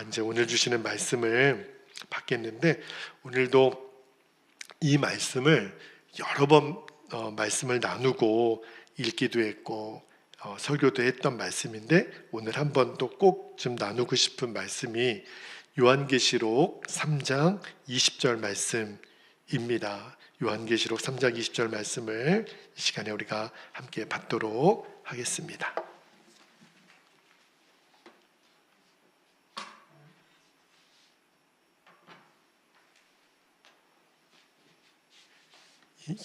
이제 오늘 주시는 말씀을 받겠는데, 오늘도 이 말씀을 여러 번 말씀을 나누고 읽기도 했고 설교도 했던 말씀인데, 오늘 한 번 또 꼭 좀 나누고 싶은 말씀이 요한계시록 3장 20절 말씀입니다. 요한계시록 3장 20절 말씀을 이 시간에 우리가 함께 받도록 하겠습니다.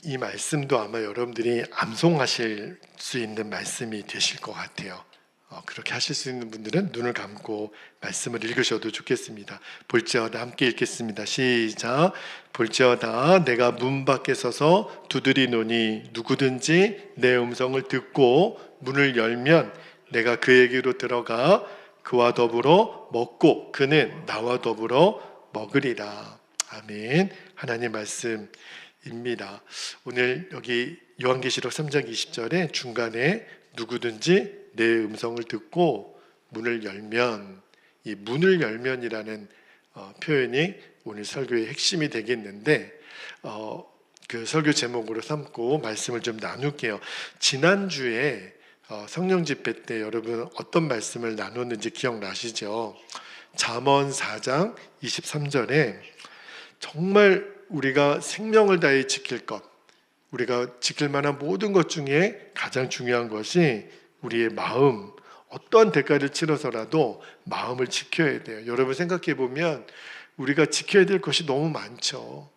이 말씀도 아마 여러분들이 암송하실 수 있는 말씀이 되실 것 같아요. 그렇게 하실 수 있는 분들은 눈을 감고 말씀을 읽으셔도 좋겠습니다. 볼지어다, 함께 읽겠습니다. 시작. 볼지어다 내가 문 밖에 서서 두드리노니 누구든지 내 음성을 듣고 문을 열면 내가 그에게로 들어가 그와 더불어 먹고 그는 나와 더불어 먹으리라. 아멘. 하나님 말씀입니다. 오늘 여기 요한계시록 3장 20절에 중간에 누구든지 내 음성을 듣고 문을 열면, 이 문을 열면이라는 표현이 오늘 설교의 핵심이 되겠는데, 그 설교 제목으로 삼고 말씀을 좀 나눌게요. 지난주에 성령 집회 때 여러분 어떤 말씀을 나눴는지 기억나시죠? 잠언 4장 23절에 정말 우리가 생명을 다해 지킬 것, 우리가 지킬 만한 모든 것 중에 가장 중요한 것이 우리의 마음, 어떠한 대가를 치러서라도 마음을 지켜야 돼요. 여러분 생각해 보면 우리가 지켜야 될 것이 너무 많죠.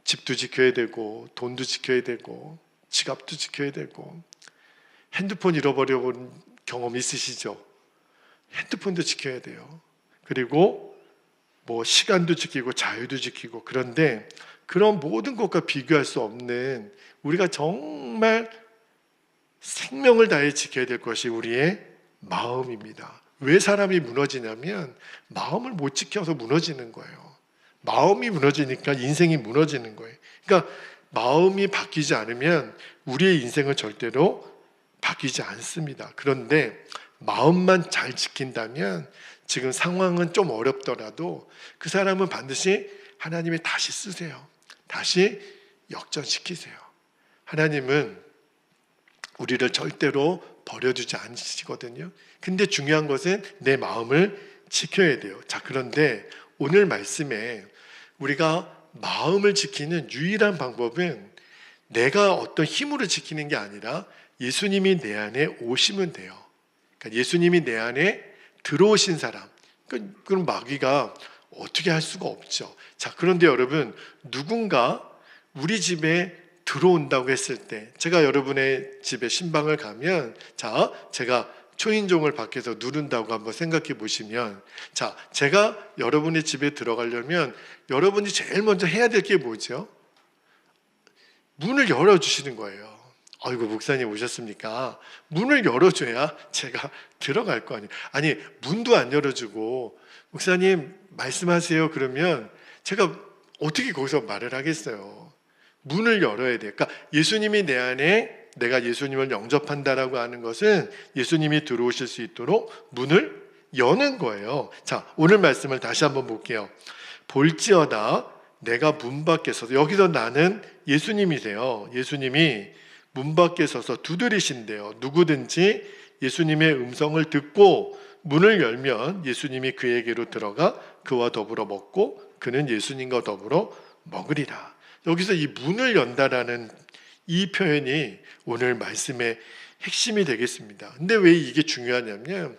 집도 지켜야 되고, 돈도 지켜야 되고, 지갑도 지켜야 되고, 핸드폰 잃어버려본 경험 있으시죠? 핸드폰도 지켜야 돼요. 그리고 시간도 지키고 자유도 지키고, 그런데 그런 모든 것과 비교할 수 없는, 우리가 정말 생명을 다해 지켜야 될 것이 우리의 마음입니다. 왜 사람이 무너지냐면 마음을 못 지켜서 무너지는 거예요. 마음이 무너지니까 인생이 무너지는 거예요. 그러니까 마음이 바뀌지 않으면 우리의 인생은 절대로 바뀌지 않습니다. 그런데 마음만 잘 지킨다면 지금 상황은 좀 어렵더라도 그 사람은 반드시 하나님이 다시 쓰세요. 다시 역전시키세요. 하나님은 우리를 절대로 버려두지 않으시거든요. 근데 중요한 것은 내 마음을 지켜야 돼요. 자, 그런데 오늘 말씀에 우리가 마음을 지키는 유일한 방법은 내가 어떤 힘으로 지키는 게 아니라 예수님이 내 안에 오시면 돼요. 그러니까 예수님이 내 안에 들어오신 사람, 그럼 마귀가 어떻게 할 수가 없죠. 자, 그런데 여러분, 누군가 우리 집에 들어온다고 했을 때, 제가 여러분의 집에 신방을 가면, 자, 제가 초인종을 밖에서 누른다고 한번 생각해 보시면, 자, 제가 여러분의 집에 들어가려면 여러분이 제일 먼저 해야 될 게 뭐죠? 문을 열어주시는 거예요. 아이고, 목사님 오셨습니까? 문을 열어줘야 제가 들어갈 거 아니에요. 아니, 문도 안 열어주고 목사님 말씀하세요 그러면 제가 어떻게 거기서 말을 하겠어요? 문을 열어야 돼요. 그러니까 예수님이 내 안에, 내가 예수님을 영접한다라고 하는 것은 예수님이 들어오실 수 있도록 문을 여는 거예요. 자, 오늘 말씀을 다시 한번 볼게요. 볼지어다 내가 문 밖에 서서, 여기서 나는 예수님이세요. 예수님이 문 밖에 서서 두드리신대요. 누구든지 예수님의 음성을 듣고 문을 열면 예수님이 그에게로 들어가 그와 더불어 먹고 그는 예수님과 더불어 먹으리라. 여기서 이 문을 연다라는 이 표현이 오늘 말씀의 핵심이 되겠습니다. 근데 왜 이게 중요하냐면,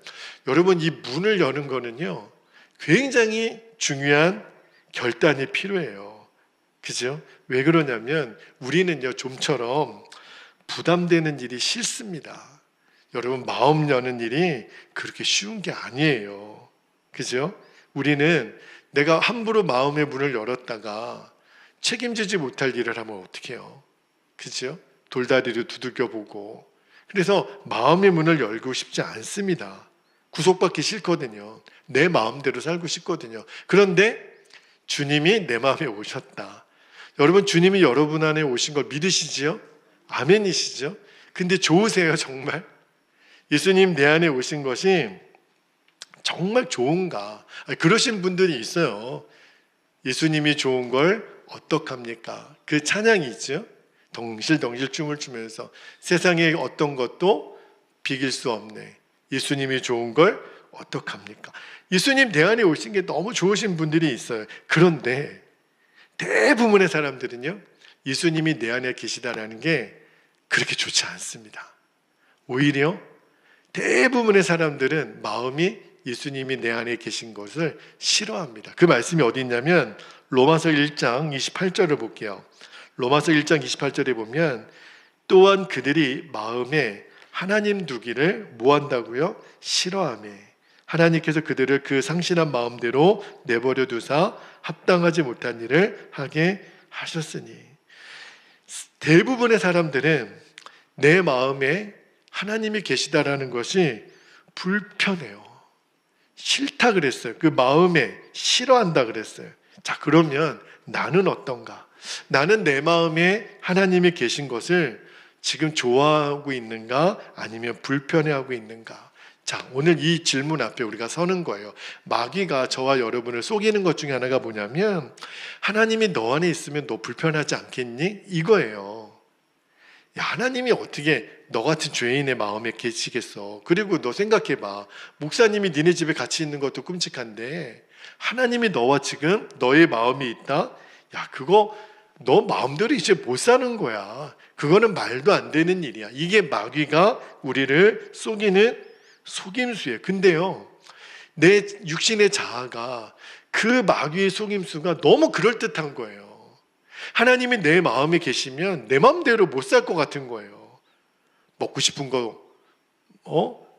여러분 이 문을 여는 거는요 굉장히 중요한 결단이 필요해요. 그죠? 왜 그러냐면 우리는요 좀처럼 부담되는 일이 싫습니다. 여러분 마음 여는 일이 그렇게 쉬운 게 아니에요. 그죠? 우리는 내가 함부로 마음의 문을 열었다가 책임지지 못할 일을 하면 어떻게 해요? 그죠? 돌다리를 두들겨보고. 그래서 마음의 문을 열고 싶지 않습니다. 구속받기 싫거든요. 내 마음대로 살고 싶거든요. 그런데 주님이 내 마음에 오셨다. 여러분 주님이 여러분 안에 오신 걸 믿으시지요? 아멘이시죠? 근데 좋으세요 정말? 예수님 내 안에 오신 것이 정말 좋은가? 그러신 분들이 있어요. 예수님이 좋은 걸 어떡합니까? 그 찬양이 있죠. 덩실덩실 춤을 추면서 세상의 어떤 것도 비길 수 없네. 예수님이 좋은 걸 어떡합니까? 예수님 내 안에 오신 게 너무 좋으신 분들이 있어요. 그런데 대부분의 사람들은요, 예수님이 내 안에 계시다라는 게 그렇게 좋지 않습니다. 오히려 대부분의 사람들은 마음이 예수님이 내 안에 계신 것을 싫어합니다. 그 말씀이 어디 있냐면 로마서 1장 28절을 볼게요. 로마서 1장 28절에 보면 또한 그들이 마음에 하나님 두기를 뭐한다고요? 싫어하며 하나님께서 그들을 그 상실한 마음대로 내버려 두사 합당하지 못한 일을 하게 하셨으니, 대부분의 사람들은 내 마음에 하나님이 계시다라는 것이 불편해요. 싫다 그랬어요. 그 마음에 싫어한다 그랬어요. 자, 그러면 나는 어떤가? 나는 내 마음에 하나님이 계신 것을 지금 좋아하고 있는가? 아니면 불편해하고 있는가? 자, 오늘 이 질문 앞에 우리가 서는 거예요. 마귀가 저와 여러분을 속이는 것 중에 하나가 뭐냐면, 하나님이 너 안에 있으면 너 불편하지 않겠니? 이거예요. 야, 하나님이 어떻게 너 같은 죄인의 마음에 계시겠어? 그리고 너 생각해봐. 목사님이 니네 집에 같이 있는 것도 끔찍한데 하나님이 너와 지금 너의 마음이 있다? 야, 그거 너 마음대로 이제 못 사는 거야. 그거는 말도 안 되는 일이야. 이게 마귀가 우리를 속이는 속임수예요. 근데요, 내 육신의 자아가 그 마귀의 속임수가 너무 그럴듯한 거예요. 하나님이 내 마음에 계시면 내 마음대로 못 살 것 같은 거예요. 먹고 싶은 거,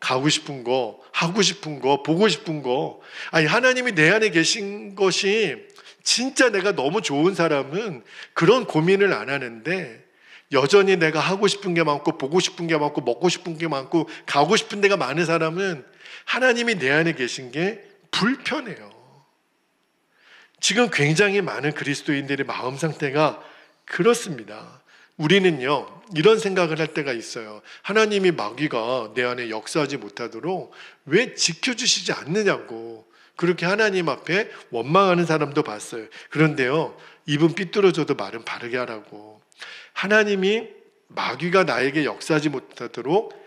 가고 싶은 거, 하고 싶은 거, 보고 싶은 거. 아니, 하나님이 내 안에 계신 것이 진짜 내가 너무 좋은 사람은 그런 고민을 안 하는데, 여전히 내가 하고 싶은 게 많고 보고 싶은 게 많고 먹고 싶은 게 많고 가고 싶은 데가 많은 사람은 하나님이 내 안에 계신 게 불편해요. 지금 굉장히 많은 그리스도인들의 마음 상태가 그렇습니다. 우리는요, 이런 생각을 할 때가 있어요. 하나님이 마귀가 내 안에 역사하지 못하도록 왜 지켜주시지 않느냐고, 그렇게 하나님 앞에 원망하는 사람도 봤어요. 그런데요, 입은 삐뚤어져도 말은 바르게 하라고. 하나님이 마귀가 나에게 역사하지 못하도록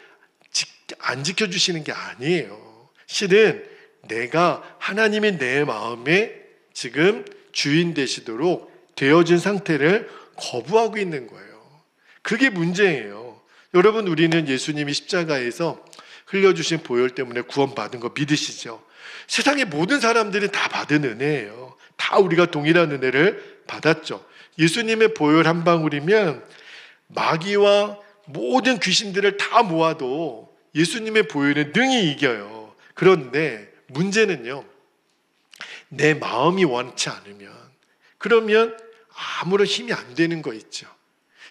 안 지켜주시는 게 아니에요. 실은 내가 하나님이 내 마음에 지금 주인 되시도록 되어진 상태를 거부하고 있는 거예요. 그게 문제예요. 여러분, 우리는 예수님이 십자가에서 흘려주신 보혈 때문에 구원받은 거 믿으시죠? 세상의 모든 사람들이 다 받은 은혜예요. 다 우리가 동일한 은혜를 받았죠. 예수님의 보혈 한 방울이면 마귀와 모든 귀신들을 다 모아도 예수님의 보혈은 능히 이겨요. 그런데 문제는요, 내 마음이 원치 않으면, 그러면 아무런 힘이 안 되는 거 있죠.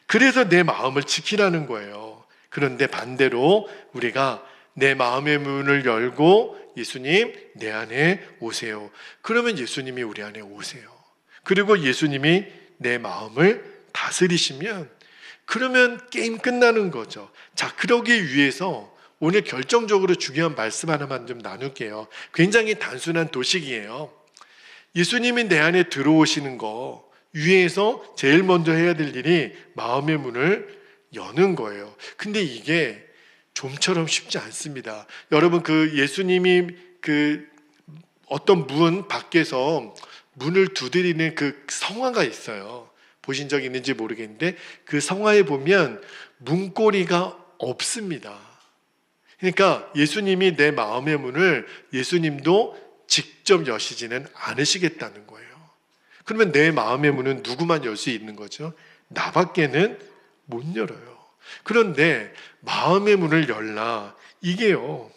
그래서 내 마음을 지키라는 거예요. 그런데 반대로 우리가 내 마음의 문을 열고 예수님 내 안에 오세요. 그러면 예수님이 우리 안에 오세요. 그리고 예수님이 내 마음을 다스리시면, 그러면 게임 끝나는 거죠. 자, 그러기 위해서 오늘 결정적으로 중요한 말씀 하나만 좀 나눌게요. 굉장히 단순한 도식이에요. 예수님이 내 안에 들어오시는 거 위해서 제일 먼저 해야 될 일이 마음의 문을 여는 거예요. 근데 이게 좀처럼 쉽지 않습니다. 여러분, 그 예수님이 그 어떤 문 밖에서 문을 두드리는 그 성화가 있어요. 보신 적 있는지 모르겠는데 그 성화에 보면 문고리가 없습니다. 그러니까 예수님이 내 마음의 문을 예수님도 직접 여시지는 않으시겠다는 거예요. 그러면 내 마음의 문은 누구만 열 수 있는 거죠? 나밖에는 못 열어요. 그런데 마음의 문을 열라, 이게요,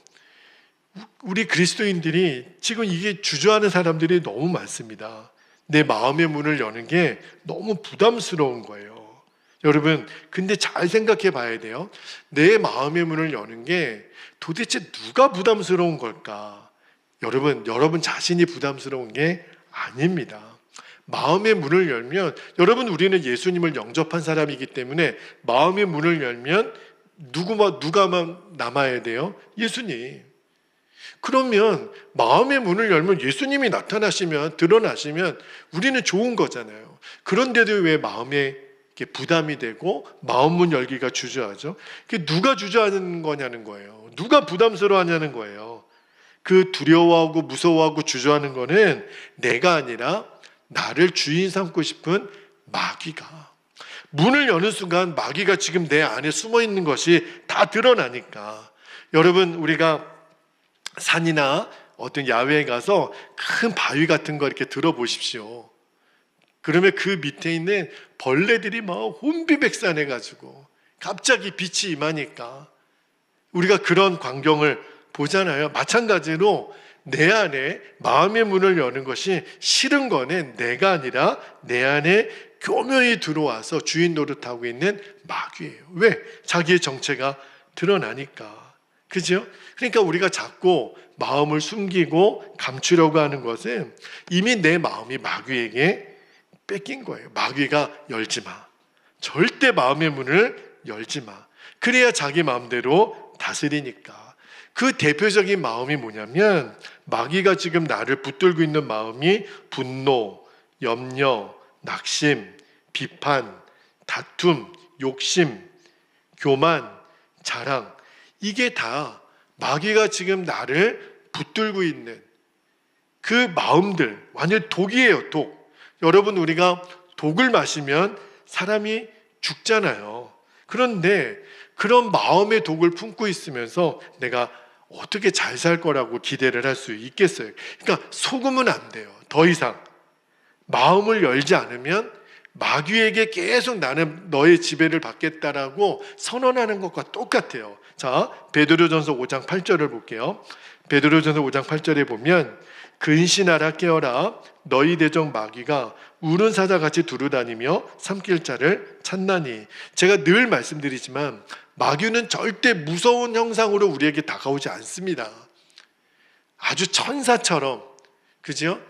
우리 그리스도인들이 지금 이게 주저하는 사람들이 너무 많습니다. 내 마음의 문을 여는 게 너무 부담스러운 거예요. 여러분, 근데 잘 생각해 봐야 돼요. 내 마음의 문을 여는 게 도대체 누가 부담스러운 걸까? 여러분 자신이 부담스러운 게 아닙니다. 마음의 문을 열면, 여러분, 우리는 예수님을 영접한 사람이기 때문에 마음의 문을 열면 누가만 남아야 돼요? 예수님. 그러면 마음의 문을 열면 예수님이 나타나시면, 드러나시면 우리는 좋은 거잖아요. 그런데도 왜 마음에 부담이 되고 마음 문 열기가 주저하죠? 그게 누가 주저하는 거냐는 거예요. 누가 부담스러워하냐는 거예요. 그 두려워하고 무서워하고 주저하는 거는 내가 아니라 나를 주인 삼고 싶은 마귀가, 문을 여는 순간 마귀가 지금 내 안에 숨어 있는 것이 다 드러나니까. 여러분, 우리가 산이나 어떤 야외에 가서 큰 바위 같은 거 이렇게 들어보십시오. 그러면 그 밑에 있는 벌레들이 막 혼비백산해가지고 갑자기 빛이 임하니까 우리가 그런 광경을 보잖아요. 마찬가지로 내 안에 마음의 문을 여는 것이 싫은 거는 내가 아니라 내 안에 교묘히 들어와서 주인 노릇하고 있는 마귀예요. 왜? 자기의 정체가 드러나니까. 그죠? 그러니까 우리가 자꾸 마음을 숨기고 감추려고 하는 것은 이미 내 마음이 마귀에게 뺏긴 거예요. 마귀가 열지 마. 절대 마음의 문을 열지 마. 그래야 자기 마음대로 다스리니까. 그 대표적인 마음이 뭐냐면 마귀가 지금 나를 붙들고 있는 마음이 분노, 염려, 낙심, 비판, 다툼, 욕심, 교만, 자랑, 이게 다 마귀가 지금 나를 붙들고 있는 그 마음들, 완전 독이에요. 독. 여러분, 우리가 독을 마시면 사람이 죽잖아요. 그런데 그런 마음의 독을 품고 있으면서 내가 어떻게 잘 살 거라고 기대를 할 수 있겠어요? 그러니까 속으면 안 돼요. 더 이상 마음을 열지 않으면 마귀에게 계속 나는 너의 지배를 받겠다라고 선언하는 것과 똑같아요. 자, 베드로전서 5장 8절을 볼게요. 베드로전서 5장 8절에 보면 근신하라 깨어라 너희 대적 마귀가 우는 사자같이 두루다니며 삼킬 자를 찾나니. 제가 늘 말씀드리지만 마귀는 절대 무서운 형상으로 우리에게 다가오지 않습니다. 아주 천사처럼, 그죠?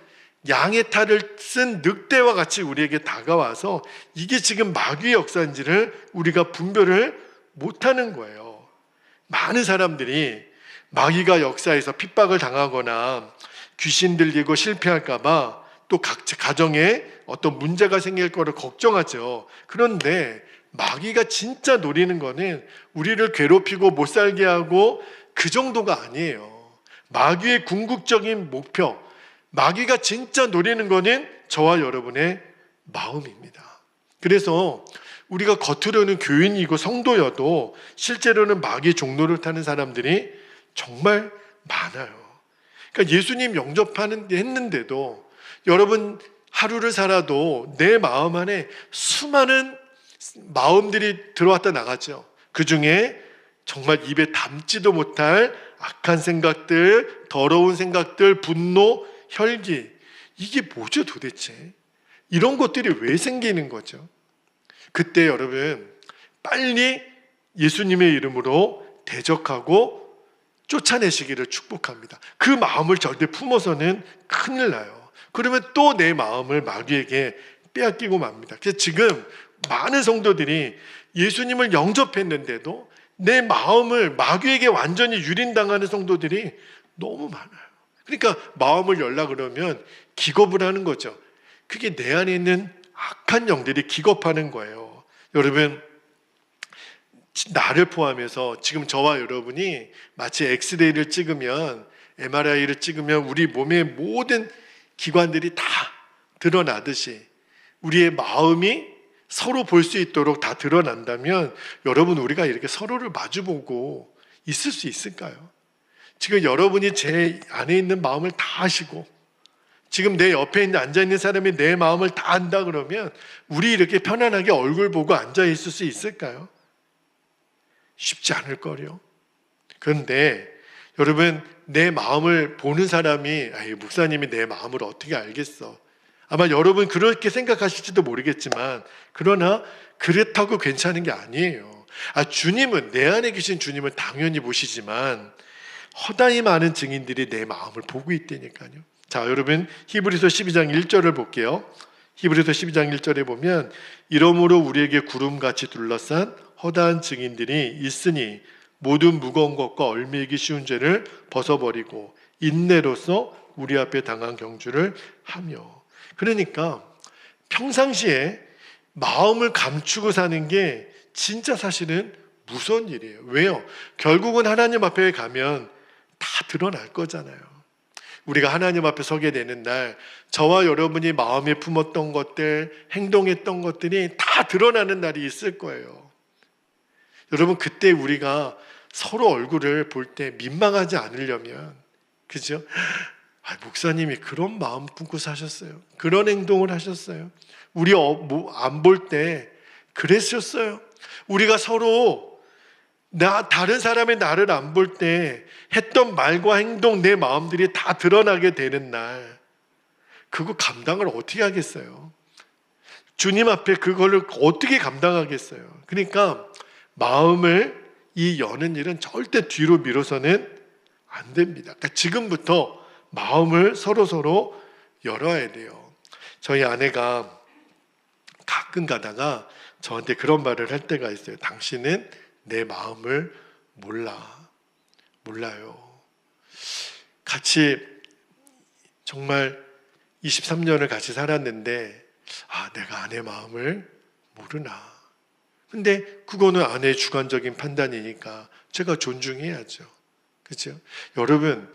양의 탈을 쓴 늑대와 같이 우리에게 다가와서 이게 지금 마귀의 역사인지를 우리가 분별을 못하는 거예요. 많은 사람들이 마귀가 역사에서 핍박을 당하거나 귀신 들리고 실패할까 봐 또 각 가정에 어떤 문제가 생길 거를 걱정하죠. 그런데 마귀가 진짜 노리는 거는 우리를 괴롭히고 못 살게 하고 그 정도가 아니에요. 마귀의 궁극적인 목표, 마귀가 진짜 노리는 거는 저와 여러분의 마음입니다. 그래서 우리가 겉으로는 교인이고 성도여도 실제로는 마귀의 종노를 타는 사람들이 정말 많아요. 그러니까 예수님 영접하는 했는데도 여러분 하루를 살아도 내 마음 안에 수많은 마음들이 들어왔다 나가죠. 그 중에 정말 입에 담지도 못할 악한 생각들, 더러운 생각들, 분노, 혈기, 이게 뭐죠 도대체? 이런 것들이 왜 생기는 거죠? 그때 여러분 빨리 예수님의 이름으로 대적하고 쫓아내시기를 축복합니다. 그 마음을 절대 품어서는 큰일 나요. 그러면 또 내 마음을 마귀에게 빼앗기고 맙니다. 그래서 지금 많은 성도들이 예수님을 영접했는데도 내 마음을 마귀에게 완전히 유린당하는 성도들이 너무 많아요. 그러니까 마음을 열라 그러면 기겁을 하는 거죠. 그게 내 안에 있는 악한 영들이 기겁하는 거예요. 여러분, 나를 포함해서 지금 저와 여러분이 마치 엑스레이를 찍으면, MRI를 찍으면 우리 몸의 모든 기관들이 다 드러나듯이 우리의 마음이 서로 볼 수 있도록 다 드러난다면 여러분, 우리가 이렇게 서로를 마주보고 있을 수 있을까요? 지금 여러분이 제 안에 있는 마음을 다 아시고 지금 내 옆에 앉아있는 사람이 내 마음을 다 안다 그러면 우리 이렇게 편안하게 얼굴 보고 앉아있을 수 있을까요? 쉽지 않을 거요. 그런데 여러분, 내 마음을 보는 사람이 목사님이 내 마음을 어떻게 알겠어? 아마 여러분 그렇게 생각하실지도 모르겠지만 그러나 그렇다고 괜찮은 게 아니에요. 주님은, 내 안에 계신 주님은 당연히 보시지만 허다히 많은 증인들이 내 마음을 보고 있다니까요. 자, 여러분 히브리서 12장 1절을 볼게요. 히브리서 12장 1절에 보면 이러므로 우리에게 구름같이 둘러싼 허다한 증인들이 있으니 모든 무거운 것과 얽매이기 쉬운 죄를 벗어버리고 인내로서 우리 앞에 당한 경주를 하며. 그러니까 평상시에 마음을 감추고 사는 게 진짜 사실은 무서운 일이에요. 왜요? 결국은 하나님 앞에 가면 다 드러날 거잖아요. 우리가 하나님 앞에 서게 되는 날, 저와 여러분이 마음에 품었던 것들, 행동했던 것들이 다 드러나는 날이 있을 거예요. 여러분, 그때 우리가 서로 얼굴을 볼 때 민망하지 않으려면, 그죠? 목사님이 그런 마음 품고 사셨어요. 그런 행동을 하셨어요. 우리 안 볼 때 그랬었어요. 우리가 서로 다른 사람의 나를 안 볼 때 했던 말과 행동, 내 마음들이 다 드러나게 되는 날, 그거 감당을 어떻게 하겠어요? 주님 앞에 그거를 어떻게 감당하겠어요? 그러니까 마음을 이 여는 일은 절대 뒤로 미뤄서는 안 됩니다. 그러니까 지금부터 마음을 서로 열어야 돼요. 저희 아내가 가끔 가다가 저한테 그런 말을 할 때가 있어요. 당신은 내 마음을 몰라요. 같이 정말 23년을 같이 살았는데 내가 아내 마음을 모르나. 근데 그거는 아내의 주관적인 판단이니까 제가 존중해야죠. 그렇죠? 여러분,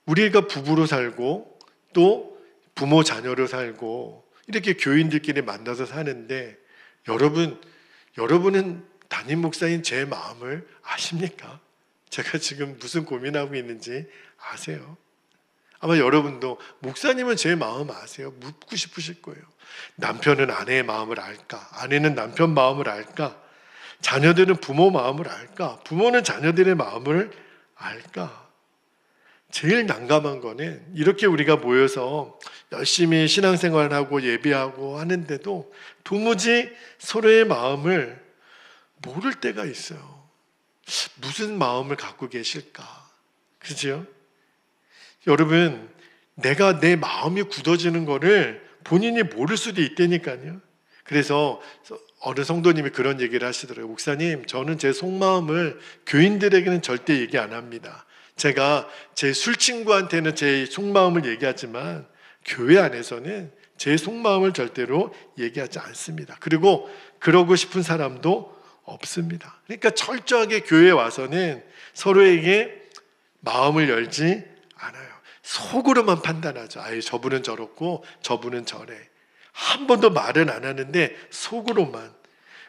우리가 부부로 살고 또 부모 자녀로 살고 이렇게 교인들끼리 만나서 사는데 여러분은 담임 목사인 제 마음을 아십니까? 제가 지금 무슨 고민하고 있는지 아세요? 아마 여러분도 목사님은 제 마음 아세요? 묻고 싶으실 거예요. 남편은 아내의 마음을 알까? 아내는 남편 마음을 알까? 자녀들은 부모 마음을 알까? 부모는 자녀들의 마음을 알까? 제일 난감한 거는 이렇게 우리가 모여서 열심히 신앙생활하고 예배하고 하는데도 도무지 서로의 마음을 모를 때가 있어요. 무슨 마음을 갖고 계실까? 그죠? 여러분, 내가 내 마음이 굳어지는 거를 본인이 모를 수도 있다니까요. 그래서 어느 성도님이 그런 얘기를 하시더라고요. 목사님, 저는 제 속마음을 교인들에게는 절대 얘기 안 합니다. 제가 제 술친구한테는 제 속마음을 얘기하지만 교회 안에서는 제 속마음을 절대로 얘기하지 않습니다. 그리고 그러고 싶은 사람도 없습니다. 그러니까 철저하게 교회에 와서는 서로에게 마음을 열지 않아요. 속으로만 판단하죠. 저분은 저렇고 저분은 저래. 한 번도 말은 안 하는데 속으로만.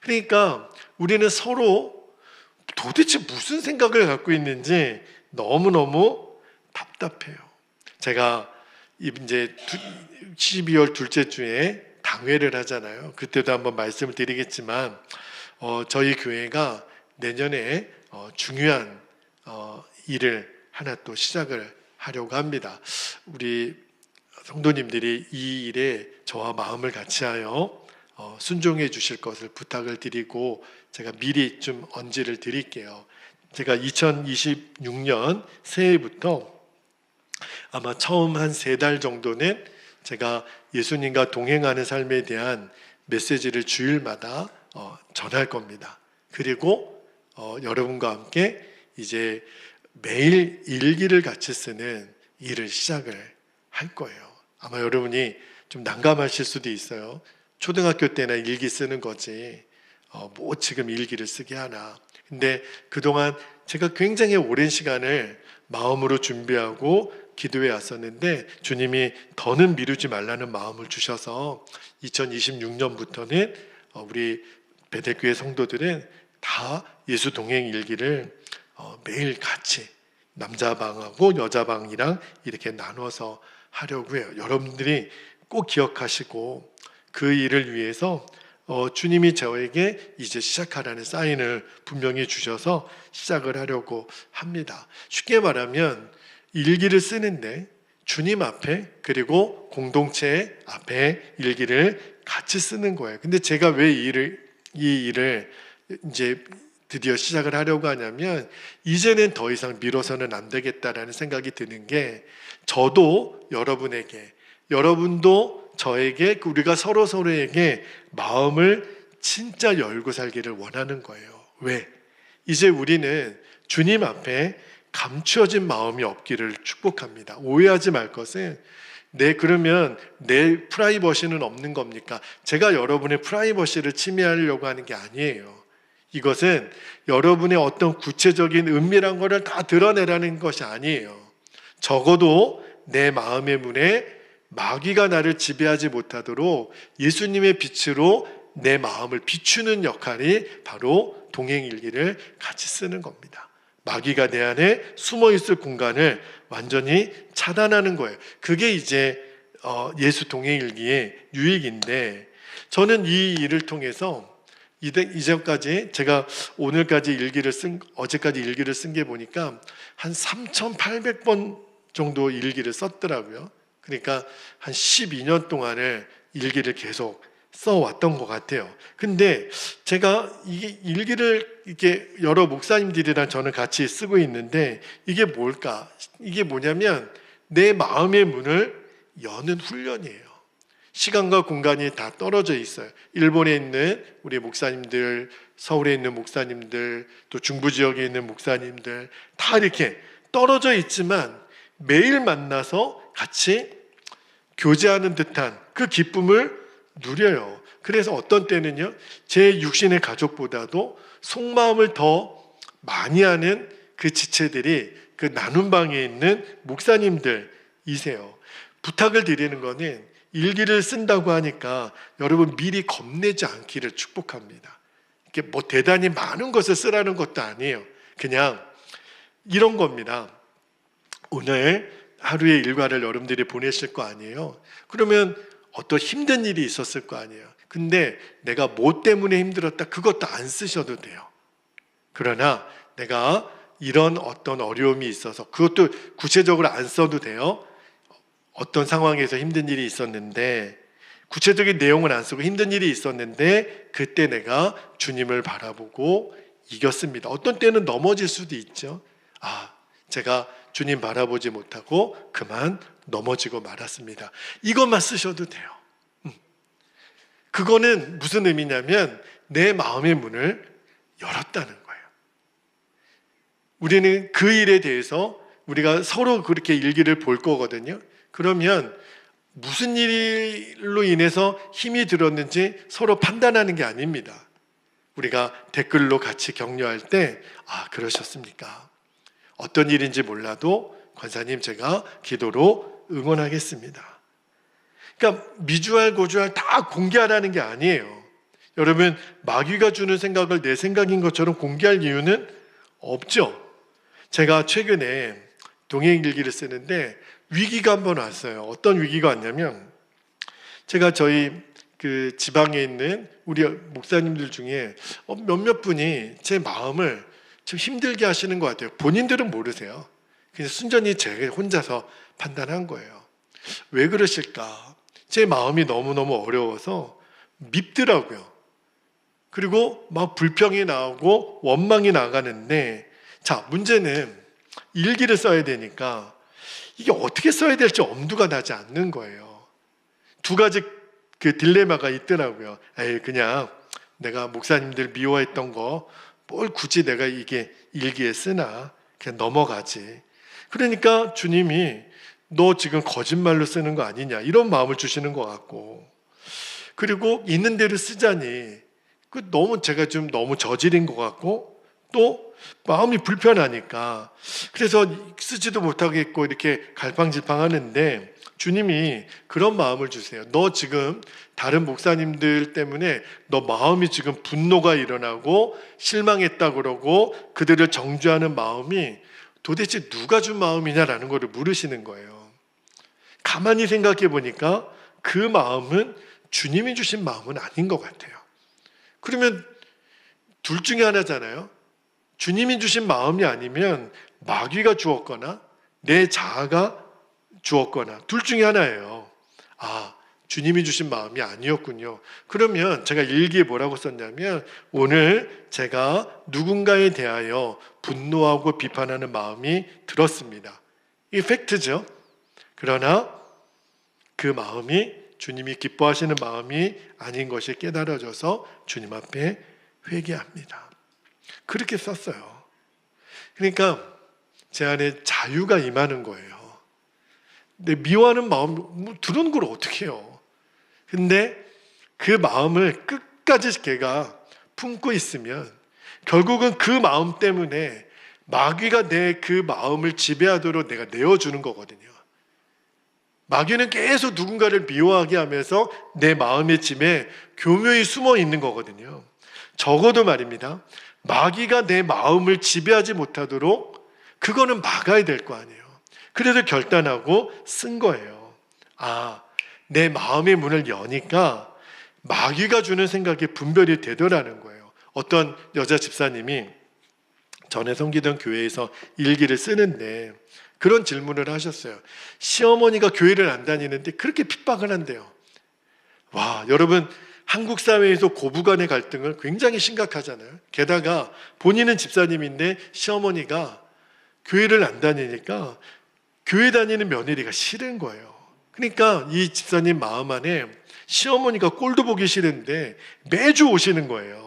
그러니까 우리는 서로 도대체 무슨 생각을 갖고 있는지 너무너무 답답해요. 제가 이제 12월 둘째 주에 당회를 하잖아요. 그때도 한번 말씀을 드리겠지만 저희 교회가 내년에 중요한 일을 하나 또 시작을 하려고 합니다. 우리 성도님들이 이 일에 저와 마음을 같이하여 순종해 주실 것을 부탁을 드리고 제가 미리 좀 언지를 드릴게요. 제가 2026년 새해부터 아마 처음 한 3달 정도는 제가 예수님과 동행하는 삶에 대한 메시지를 주일마다 전할 겁니다. 그리고 여러분과 함께 이제 매일 일기를 같이 쓰는 일을 시작을 할 거예요. 아마 여러분이 좀 난감하실 수도 있어요. 초등학교 때나 일기 쓰는 거지 뭐 지금 일기를 쓰게 하나. 근데 그동안 제가 굉장히 오랜 시간을 마음으로 준비하고 기도해 왔었는데 주님이 더는 미루지 말라는 마음을 주셔서 2026년부터는 우리 베델교회 성도들은 다 예수 동행 일기를 매일 같이 남자방하고 여자방이랑 이렇게 나눠서 하려고 해요. 여러분들이 꼭 기억하시고 그 일을 위해서 주님이 저에게 이제 시작하라는 사인을 분명히 주셔서 시작을 하려고 합니다. 쉽게 말하면 일기를 쓰는데 주님 앞에 그리고 공동체 앞에 일기를 같이 쓰는 거예요. 근데 제가 왜 이 일을 이제 드디어 시작을 하려고 하냐면 이제는 더 이상 미뤄서는 안 되겠다라는 생각이 드는 게 저도 여러분에게 여러분도 저에게 우리가 서로에게 마음을 진짜 열고 살기를 원하는 거예요. 왜? 이제 우리는 주님 앞에 감추어진 마음이 없기를 축복합니다. 오해하지 말 것은 그러면 내 프라이버시는 없는 겁니까? 제가 여러분의 프라이버시를 침해하려고 하는 게 아니에요. 이것은 여러분의 어떤 구체적인 은밀한 것을 다 드러내라는 것이 아니에요. 적어도 내 마음의 문에 마귀가 나를 지배하지 못하도록 예수님의 빛으로 내 마음을 비추는 역할이 바로 동행일기를 같이 쓰는 겁니다. 마귀가 내 안에 숨어있을 공간을 완전히 차단하는 거예요. 그게 이제 예수 동행일기의 유익인데, 저는 이 일을 통해서 이전까지 제가 어제까지 일기를 쓴 게 보니까 한 3,800번 정도 일기를 썼더라고요. 그러니까 한 12년 동안을 일기를 계속 써왔던 것 같아요. 근데 제가 이게 일기를 이렇게 여러 목사님들이랑 저는 같이 쓰고 있는데 이게 뭘까? 이게 뭐냐면 내 마음의 문을 여는 훈련이에요. 시간과 공간이 다 떨어져 있어요. 일본에 있는 우리 목사님들, 서울에 있는 목사님들, 또 중부 지역에 있는 목사님들 다 이렇게 떨어져 있지만 매일 만나서 같이 교제하는 듯한 그 기쁨을 누려요. 그래서 어떤 때는요, 제 육신의 가족보다도 속마음을 더 많이 하는 그 지체들이 그 나눔방에 있는 목사님들이세요. 부탁을 드리는 거는 일기를 쓴다고 하니까 여러분 미리 겁내지 않기를 축복합니다. 이렇게 뭐 대단히 많은 것을 쓰라는 것도 아니에요. 그냥 이런 겁니다. 오늘 하루의 일과를 여러분들이 보내실 거 아니에요. 그러면 어떤 힘든 일이 있었을 거 아니에요. 근데 내가 뭐 때문에 힘들었다, 그것도 안 쓰셔도 돼요. 그러나 내가 이런 어떤 어려움이 있어서, 그것도 구체적으로 안 써도 돼요. 어떤 상황에서 힘든 일이 있었는데, 구체적인 내용은 안 쓰고 힘든 일이 있었는데 그때 내가 주님을 바라보고 이겼습니다. 어떤 때는 넘어질 수도 있죠. 제가 주님 바라보지 못하고 그만 넘어지고 말았습니다. 이것만 쓰셔도 돼요. 그거는 무슨 의미냐면 내 마음의 문을 열었다는 거예요. 우리는 그 일에 대해서 우리가 서로 그렇게 일기를 볼 거거든요. 그러면 무슨 일로 인해서 힘이 들었는지 서로 판단하는 게 아닙니다. 우리가 댓글로 같이 격려할 때 그러셨습니까? 어떤 일인지 몰라도 권사님 제가 기도로 응원하겠습니다. 그러니까 미주알 고주알 다 공개하라는 게 아니에요. 여러분, 마귀가 주는 생각을 내 생각인 것처럼 공개할 이유는 없죠. 제가 최근에 동행일기를 쓰는데 위기가 한번 왔어요. 어떤 위기가 왔냐면, 제가 저희 그 지방에 있는 우리 목사님들 중에 몇몇 분이 제 마음을 좀 힘들게 하시는 것 같아요. 본인들은 모르세요. 그냥 순전히 제가 혼자서 판단한 거예요. 왜 그러실까? 제 마음이 너무너무 어려워서 밉더라고요. 그리고 막 불평이 나오고 원망이 나가는데, 자, 문제는 일기를 써야 되니까 이게 어떻게 써야 될지 엄두가 나지 않는 거예요. 두 가지 그 딜레마가 있더라고요. 그냥 내가 목사님들 미워했던 거 뭘 굳이 내가 이게 일기에 쓰나, 그냥 넘어가지. 그러니까 주님이 너 지금 거짓말로 쓰는 거 아니냐, 이런 마음을 주시는 것 같고, 그리고 있는 대로 쓰자니 너무 제가 좀 너무 저질인 것 같고, 또 마음이 불편하니까 그래서 쓰지도 못하겠고 이렇게 갈팡질팡하는데, 주님이 그런 마음을 주세요. 너 지금 다른 목사님들 때문에 너 마음이 지금 분노가 일어나고 실망했다 그러고 그들을 정죄하는 마음이 도대체 누가 준 마음이냐라는 것을 물으시는 거예요. 가만히 생각해 보니까 그 마음은 주님이 주신 마음은 아닌 것 같아요. 그러면 둘 중에 하나잖아요. 주님이 주신 마음이 아니면 마귀가 주었거나 내 자아가 주었거나 둘 중에 하나예요. 주님이 주신 마음이 아니었군요. 그러면 제가 일기에 뭐라고 썼냐면, 오늘 제가 누군가에 대하여 분노하고 비판하는 마음이 들었습니다. 이게 팩트죠. 그러나 그 마음이 주님이 기뻐하시는 마음이 아닌 것이 깨달아져서 주님 앞에 회개합니다. 그렇게 썼어요. 그러니까 제 안에 자유가 임하는 거예요. 근데 미워하는 마음, 들은 걸 어떻게 해요? 근데 그 마음을 끝까지 걔가 품고 있으면 결국은 그 마음 때문에 마귀가 내 그 마음을 지배하도록 내가 내어주는 거거든요. 마귀는 계속 누군가를 미워하게 하면서 내 마음의 짐에 교묘히 숨어 있는 거거든요. 적어도 말입니다. 마귀가 내 마음을 지배하지 못하도록 그거는 막아야 될 거 아니에요. 그래서 결단하고 쓴 거예요. 내 마음의 문을 여니까 마귀가 주는 생각이 분별이 되더라는 거예요. 어떤 여자 집사님이 전에 섬기던 교회에서 일기를 쓰는데 그런 질문을 하셨어요. 시어머니가 교회를 안 다니는데 그렇게 핍박을 한대요. 와, 여러분, 한국 사회에서 고부간의 갈등은 굉장히 심각하잖아요. 게다가 본인은 집사님인데 시어머니가 교회를 안 다니니까 교회 다니는 며느리가 싫은 거예요. 그러니까 이 집사님 마음 안에 시어머니가 꼴도 보기 싫은데 매주 오시는 거예요.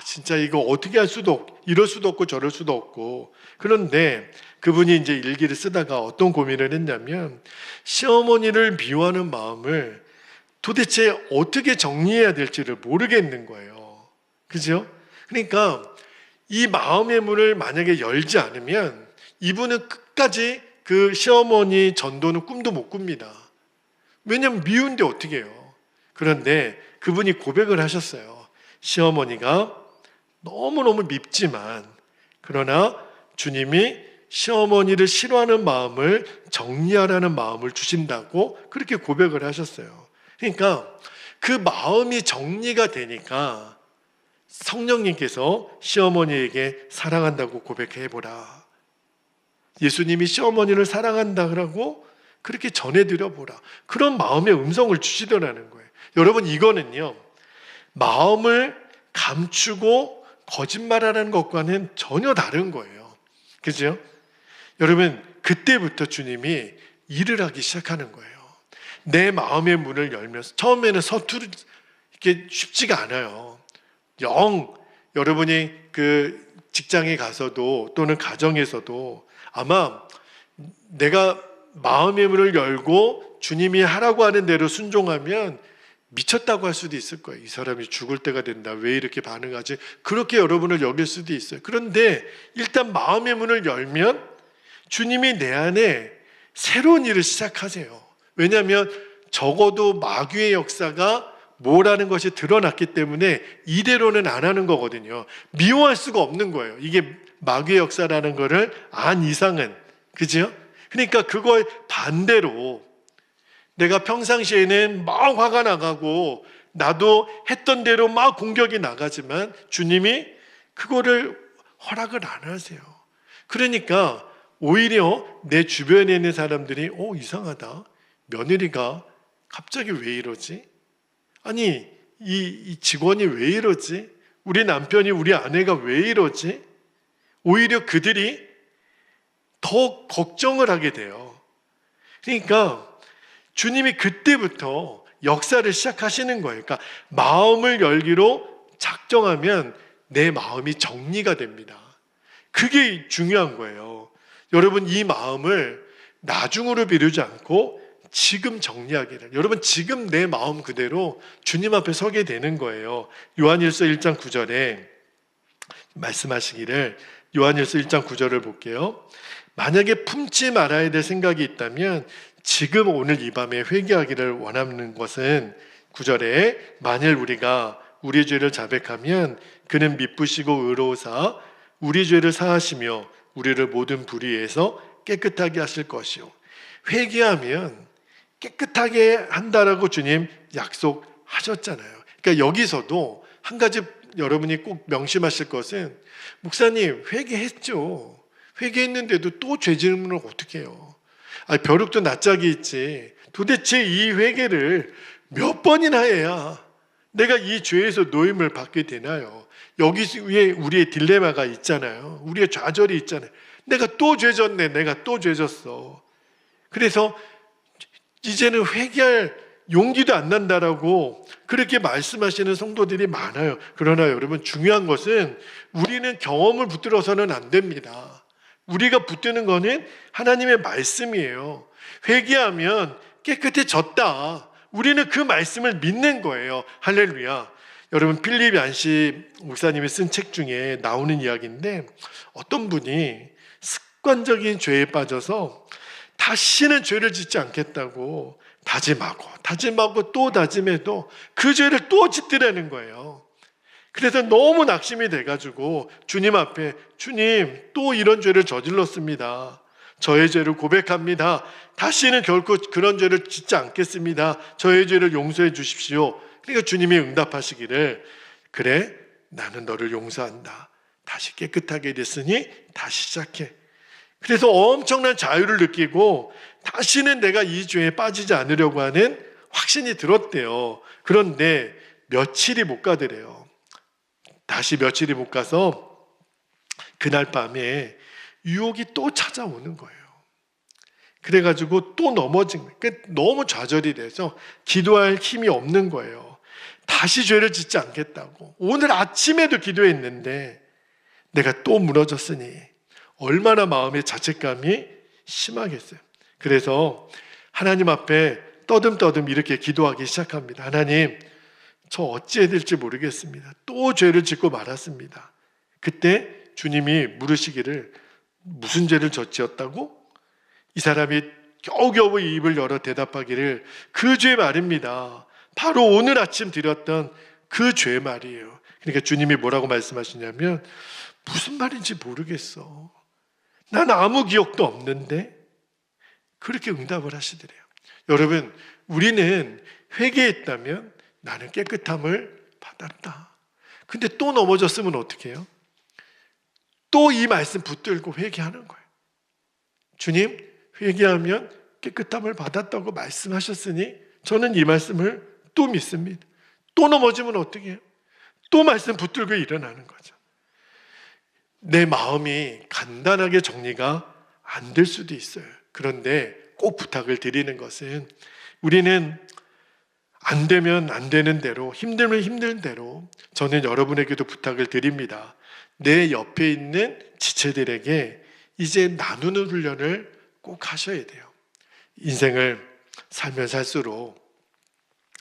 진짜 이거 어떻게 할 수도 없고, 이럴 수도 없고 저럴 수도 없고. 그런데 그분이 이제 일기를 쓰다가 어떤 고민을 했냐면 시어머니를 미워하는 마음을 도대체 어떻게 정리해야 될지를 모르겠는 거예요. 그죠? 그러니까 이 마음의 문을 만약에 열지 않으면 이분은 끝까지 그 시어머니 전도는 꿈도 못 꿉니다. 왜냐면 미운데 어떻게 해요? 그런데 그분이 고백을 하셨어요. 시어머니가 너무너무 밉지만 그러나 주님이 시어머니를 싫어하는 마음을 정리하라는 마음을 주신다고 그렇게 고백을 하셨어요. 그러니까 그 마음이 정리가 되니까 성령님께서 시어머니에게 사랑한다고 고백해보라. 예수님이 시어머니를 사랑한다고 그렇게 전해드려보라. 그런 마음의 음성을 주시더라는 거예요. 여러분, 이거는요, 마음을 감추고 거짓말하는 것과는 전혀 다른 거예요. 그죠? 여러분, 그때부터 주님이 일을 하기 시작하는 거예요. 내 마음의 문을 열면서 처음에는 이게 쉽지가 않아요. 여러분이 그 직장에 가서도 또는 가정에서도 아마 내가 마음의 문을 열고 주님이 하라고 하는 대로 순종하면 미쳤다고 할 수도 있을 거예요. 이 사람이 죽을 때가 된다. 왜 이렇게 반응하지? 그렇게 여러분을 여길 수도 있어요. 그런데 일단 마음의 문을 열면 주님이 내 안에 새로운 일을 시작하세요. 왜냐하면 적어도 마귀의 역사가 뭐라는 것이 드러났기 때문에 이대로는 안 하는 거거든요. 미워할 수가 없는 거예요. 이게 마귀의 역사라는 거를 안 이상은. 그죠? 그러니까 그거에 반대로 내가 평상시에는 막 화가 나가고 나도 했던 대로 막 공격이 나가지만 주님이 그거를 허락을 안 하세요. 그러니까 오히려 내 주변에 있는 사람들이 이상하다. 며느리가 갑자기 왜 이러지? 아니 이 직원이 왜 이러지? 우리 남편이 우리 아내가 왜 이러지? 오히려 그들이 더 걱정을 하게 돼요. 그러니까 주님이 그때부터 역사를 시작하시는 거예요. 그러니까 마음을 열기로 작정하면 내 마음이 정리가 됩니다. 그게 중요한 거예요. 여러분, 이 마음을 나중으로 미루지 않고 지금 정리하기를. 여러분, 지금 내 마음 그대로 주님 앞에 서게 되는 거예요. 요한일서 1장 9절에 말씀하시기를, 요한일서 1장 9절을 볼게요. 만약에 품지 말아야 될 생각이 있다면 지금 오늘 이 밤에 회개하기를 원하는 것은 9절에 만일 우리가 우리 죄를 자백하면 그는 미쁘시고 의로우사 우리 죄를 사하시며 우리를 모든 불의에서 깨끗하게 하실 것이요. 회개하면 깨끗하게 한다라고 주님 약속하셨잖아요. 그러니까 여기서도 한 가지 여러분이 꼭 명심하실 것은, 목사님 회개했죠. 회개했는데도 또 죄 짓는 걸 어떻게 해요? 벼룩도 낯짝이 있지. 도대체 이 회개를 몇 번이나 해야 내가 이 죄에서 노임을 받게 되나요? 여기 위에 우리의 딜레마가 있잖아요. 우리의 좌절이 있잖아요. 내가 또 죄졌네. 내가 또 죄졌어. 그래서 이제는 회개할 용기도 안 난다라고 그렇게 말씀하시는 성도들이 많아요. 그러나 여러분, 중요한 것은 우리는 경험을 붙들어서는 안 됩니다. 우리가 붙드는 거는 하나님의 말씀이에요. 회개하면 깨끗해졌다. 우리는 그 말씀을 믿는 거예요. 할렐루야. 여러분, 필립 얀시 목사님이 쓴 책 중에 나오는 이야기인데, 어떤 분이 습관적인 죄에 빠져서 다시는 죄를 짓지 않겠다고 다짐하고 또 다짐해도 그 죄를 또 짓더라는 거예요. 그래서 너무 낙심이 돼가지고 주님 앞에, 주님, 또 이런 죄를 저질렀습니다. 저의 죄를 고백합니다. 다시는 결코 그런 죄를 짓지 않겠습니다. 저의 죄를 용서해 주십시오. 그러니까 주님이 응답하시기를, 그래, 나는 너를 용서한다. 다시 깨끗하게 됐으니 다시 시작해. 그래서 엄청난 자유를 느끼고 다시는 내가 이 죄에 빠지지 않으려고 하는 확신이 들었대요. 그런데 며칠이 못 가더래요. 다시 며칠이 못 가서 그날 밤에 유혹이 또 찾아오는 거예요. 그래가지고 또 넘어진 거예요. 그러니까 너무 좌절이 돼서 기도할 힘이 없는 거예요. 다시 죄를 짓지 않겠다고. 오늘 아침에도 기도했는데 내가 또 무너졌으니 얼마나 마음의 자책감이 심하겠어요. 그래서 하나님 앞에 떠듬떠듬 이렇게 기도하기 시작합니다. 하나님, 저 어찌해야 될지 모르겠습니다. 또 죄를 짓고 말았습니다. 그때 주님이 물으시기를, 무슨 죄를 저지었다고? 이 사람이 겨우겨우 입을 열어 대답하기를, 그 죄 말입니다. 바로 오늘 아침 드렸던 그 죄 말이에요. 그러니까 주님이 뭐라고 말씀하시냐면, 무슨 말인지 모르겠어. 난 아무 기억도 없는데. 그렇게 응답을 하시더래요. 여러분, 우리는 회개했다면 나는 깨끗함을 받았다. 근데 또 넘어졌으면 어떻게 해요? 또 이 말씀 붙들고 회개하는 거예요. 주님, 회개하면 깨끗함을 받았다고 말씀하셨으니 저는 이 말씀을 또 믿습니다. 또 넘어지면 어떻게 해요? 또 말씀 붙들고 일어나는 거죠. 내 마음이 간단하게 정리가 안 될 수도 있어요. 그런데 꼭 부탁을 드리는 것은, 우리는 안 되면 안 되는 대로, 힘들면 힘든 대로, 저는 여러분에게도 부탁을 드립니다. 내 옆에 있는 지체들에게 이제 나누는 훈련을 꼭 하셔야 돼요. 인생을 살면 살수록,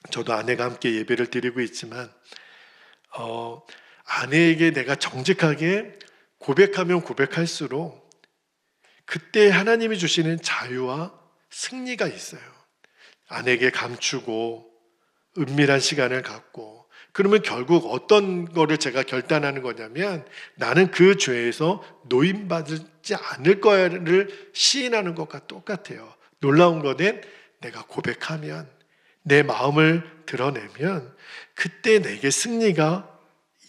저도 아내가 함께 예배를 드리고 있지만 아내에게 내가 정직하게 고백하면 고백할수록 그때 하나님이 주시는 자유와 승리가 있어요. 아내에게 감추고 은밀한 시간을 갖고, 그러면 결국 어떤 거를 제가 결단하는 거냐면, 나는 그 죄에서 노임받지 않을 거야를 시인하는 것과 똑같아요. 놀라운 거는 내가 고백하면, 내 마음을 드러내면 그때 내게 승리가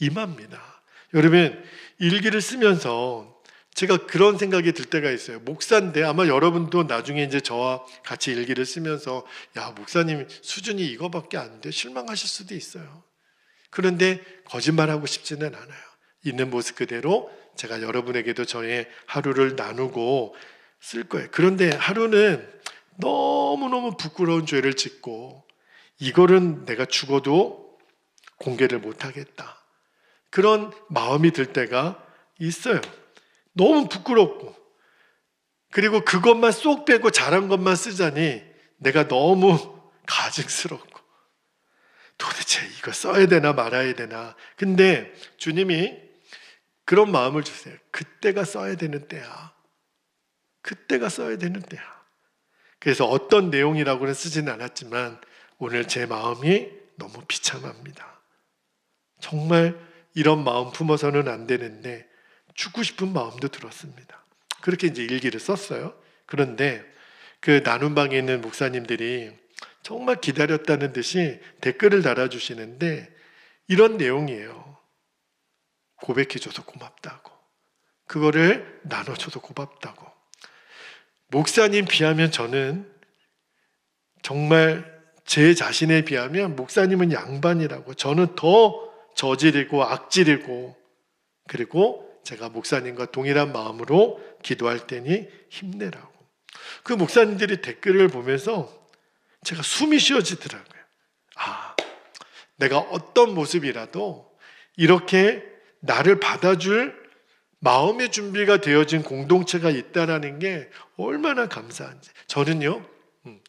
임합니다. 여러분, 일기를 쓰면서 제가 그런 생각이 들 때가 있어요. 목사인데, 아마 여러분도 나중에 이제 저와 같이 일기를 쓰면서, 야, 목사님 수준이 이거밖에 안 돼, 실망하실 수도 있어요. 그런데 거짓말하고 싶지는 않아요. 있는 모습 그대로 제가 여러분에게도 저의 하루를 나누고 쓸 거예요. 그런데 하루는 너무너무 부끄러운 죄를 짓고, 이거는 내가 죽어도 공개를 못하겠다, 그런 마음이 들 때가 있어요. 너무 부끄럽고, 그리고 그것만 쏙 빼고 잘한 것만 쓰자니 내가 너무 가증스럽고, 도대체 이거 써야 되나 말아야 되나. 근데 주님이 그런 마음을 주세요. 그때가 써야 되는 때야. 그때가 써야 되는 때야. 그래서 어떤 내용이라고는 쓰지는 않았지만 오늘 제 마음이 너무 비참합니다. 정말 이런 마음 품어서는 안 되는데 죽고 싶은 마음도 들었습니다. 그렇게 이제 일기를 썼어요. 그런데 그 나눔방에 있는 목사님들이 정말 기다렸다는 듯이 댓글을 달아주시는데 이런 내용이에요. 고백해줘서 고맙다고, 그거를 나눠줘서 고맙다고. 목사님 비하면 저는 정말 제 자신에 비하면 목사님은 양반이라고, 저는 더 저질이고 악질이고, 그리고 제가 목사님과 동일한 마음으로 기도할 때니 힘내라고. 그 목사님들이 댓글을 보면서 제가 숨이 쉬어지더라고요. 아, 내가 어떤 모습이라도 이렇게 나를 받아줄 마음의 준비가 되어진 공동체가 있다는 게 얼마나 감사한지. 저는요,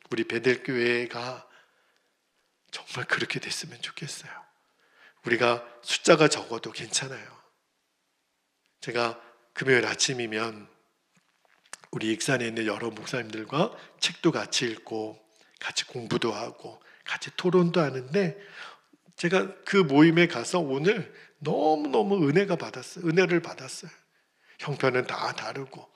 우리 베델교회가 정말 그렇게 됐으면 좋겠어요. 우리가 숫자가 적어도 괜찮아요. 제가 금요일 아침이면 우리 익산에 있는 여러 목사님들과 책도 같이 읽고 같이 공부도 하고 같이 토론도 하는데, 제가 그 모임에 가서 오늘 너무너무 은혜를 받았어요. 형편은 다 다르고.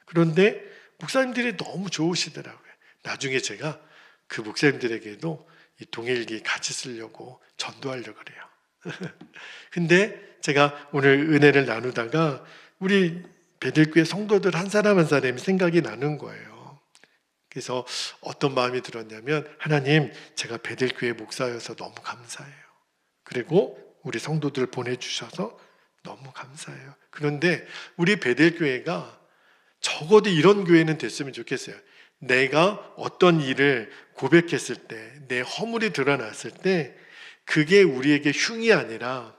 그런데 목사님들이 너무 좋으시더라고요. 나중에 제가 그 목사님들에게도 이 동일기 같이 쓰려고 전도하려고 그래요. 근데 제가 오늘 은혜를 나누다가 우리 베델교회 성도들 한 사람 한 사람이 생각이 나는 거예요. 그래서 어떤 마음이 들었냐면, 하나님, 제가 베델교회 목사여서 너무 감사해요. 그리고 우리 성도들 보내주셔서 너무 감사해요. 그런데 우리 베델교회가 적어도 이런 교회는 됐으면 좋겠어요. 내가 어떤 일을 고백했을 때, 내 허물이 드러났을 때 그게 우리에게 흉이 아니라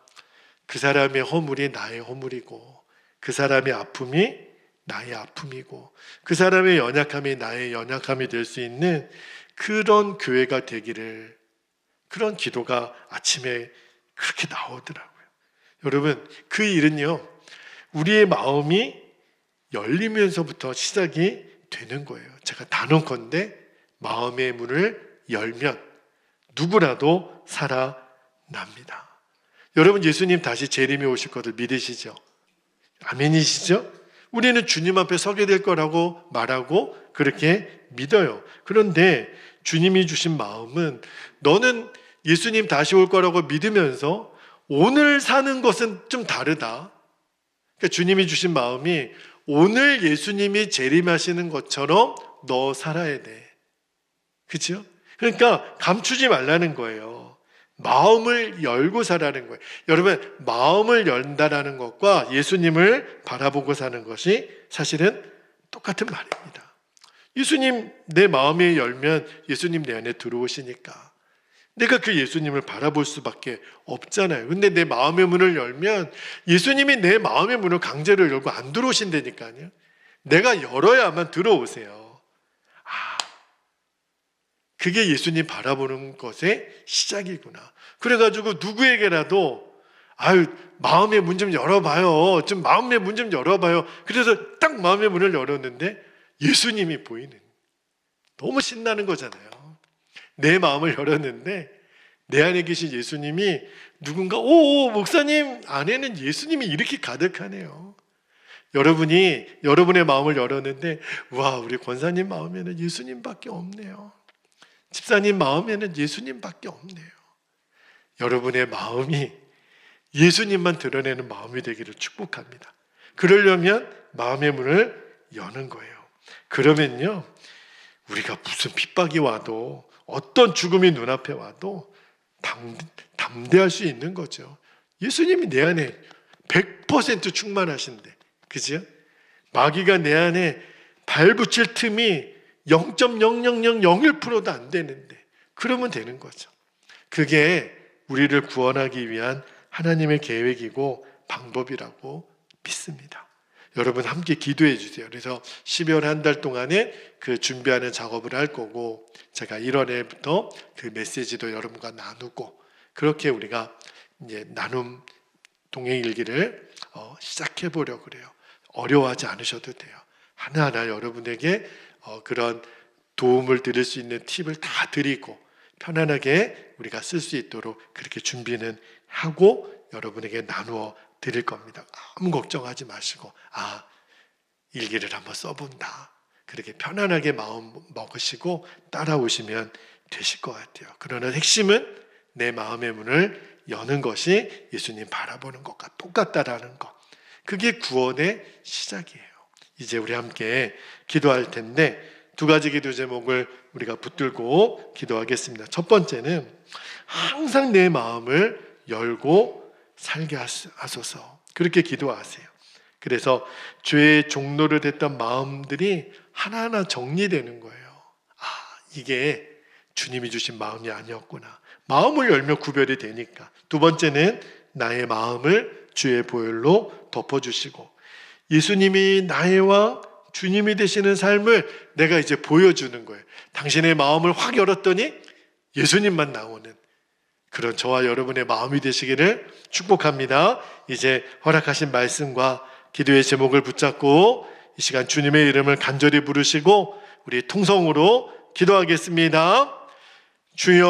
그 사람의 허물이 나의 허물이고, 그 사람의 아픔이 나의 아픔이고, 그 사람의 연약함이 나의 연약함이 될 수 있는 그런 교회가 되기를, 그런 기도가 아침에 그렇게 나오더라고요. 여러분, 그 일은요, 우리의 마음이 열리면서부터 시작이 되는 거예요. 제가 단언컨대 마음의 문을 열면 누구라도 살아납니다. 여러분, 예수님 다시 재림에 오실 것을 믿으시죠? 아멘이시죠? 우리는 주님 앞에 서게 될 거라고 말하고 그렇게 믿어요. 그런데 주님이 주신 마음은, 너는 예수님 다시 올 거라고 믿으면서 오늘 사는 것은 좀 다르다. 그러니까 주님이 주신 마음이, 오늘 예수님이 재림하시는 것처럼 너 살아야 돼. 그렇죠? 그러니까 감추지 말라는 거예요. 마음을 열고 살라는 거예요. 여러분, 마음을 연다라는 것과 예수님을 바라보고 사는 것이 사실은 똑같은 말입니다. 예수님 내 마음에 열면 예수님 내 안에 들어오시니까 내가 그 예수님을 바라볼 수밖에 없잖아요. 근데 내 마음의 문을 열면 예수님이 내 마음의 문을 강제로 열고 안 들어오신다니까요. 내가 열어야만 들어오세요. 그게 예수님 바라보는 것의 시작이구나. 그래가지고 누구에게라도 마음의 문 좀 열어봐요. 좀 마음의 문 좀 열어봐요. 그래서 딱 마음의 문을 열었는데 예수님이 보이는, 너무 신나는 거잖아요. 내 마음을 열었는데 내 안에 계신 예수님이 누군가, 오, 목사님 안에는 예수님이 이렇게 가득하네요. 여러분이 여러분의 마음을 열었는데, 와, 우리 권사님 마음에는 예수님밖에 없네요. 집사님 마음에는 예수님밖에 없네요. 여러분의 마음이 예수님만 드러내는 마음이 되기를 축복합니다. 그러려면 마음의 문을 여는 거예요. 그러면요, 우리가 무슨 핍박이 와도, 어떤 죽음이 눈앞에 와도 담대할 수 있는 거죠. 예수님이 내 안에 100% 충만하신데, 그죠? 마귀가 내 안에 발붙일 틈이 0.0001%도 안 되는데, 그러면 되는 거죠. 그게 우리를 구원하기 위한 하나님의 계획이고 방법이라고 믿습니다. 여러분 함께 기도해 주세요. 그래서 12월 한 달 동안에 그 준비하는 작업을 할 거고, 제가 1월에부터 그 메시지도 여러분과 나누고, 그렇게 우리가 이제 나눔 동행일기를 시작해 보려고 그래요. 어려워하지 않으셔도 돼요. 하나하나 여러분에게 그런 도움을 드릴 수 있는 팁을 다 드리고 편안하게 우리가 쓸 수 있도록 그렇게 준비는 하고 여러분에게 나누어 드릴 겁니다. 아무 걱정하지 마시고, 일기를 한번 써본다, 그렇게 편안하게 마음 먹으시고 따라오시면 되실 것 같아요. 그러나 핵심은 내 마음의 문을 여는 것이 예수님 바라보는 것과 똑같다라는 것, 그게 구원의 시작이에요. 이제 우리 함께 기도할 텐데, 두 가지 기도 제목을 우리가 붙들고 기도하겠습니다. 첫 번째는 항상 내 마음을 열고 살게 하소서, 그렇게 기도하세요. 그래서 죄의 종로를 됐던 마음들이 하나하나 정리되는 거예요. 이게 주님이 주신 마음이 아니었구나. 마음을 열면 구별이 되니까. 두 번째는 나의 마음을 주의 보혈로 덮어주시고, 예수님이 나의 왕, 주님이 되시는 삶을 내가 이제 보여주는 거예요. 당신의 마음을 확 열었더니 예수님만 나오는 그런 저와 여러분의 마음이 되시기를 축복합니다. 이제 허락하신 말씀과 기도의 제목을 붙잡고 이 시간 주님의 이름을 간절히 부르시고 우리 통성으로 기도하겠습니다. 주여